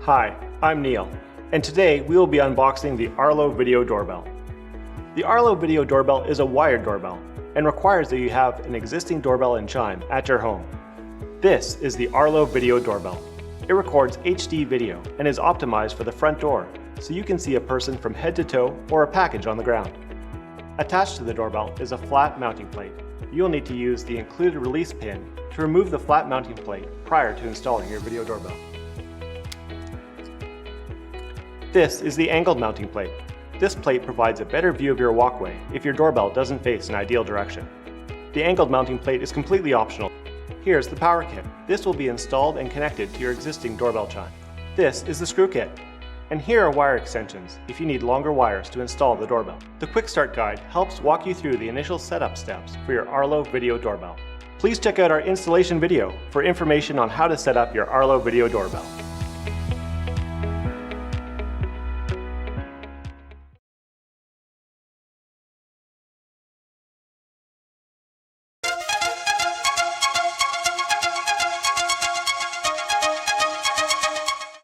Hi, I'm Neil, and today we will be unboxing the Arlo Video Doorbell. The Arlo Video Doorbell is a wired doorbell and requires that you have an existing doorbell and chime at your home. This is the Arlo Video Doorbell. It records HD video and is optimized for the front door, so you can see a person from head to toe or a package on the ground. Attached to the doorbell is a flat mounting plate. You'll need to use the included release pin to remove the flat mounting plate prior to installing your video doorbell. This is the angled mounting plate. This plate provides a better view of your walkway if your doorbell doesn't face an ideal direction. The angled mounting plate is completely optional. Here's the power kit. This will be installed and connected to your existing doorbell chime. This is the screw kit. And here are wire extensions if you need longer wires to install the doorbell. The Quick Start Guide helps walk you through the initial setup steps for your Arlo Video Doorbell. Please check out our installation video for information on how to set up your Arlo Video Doorbell.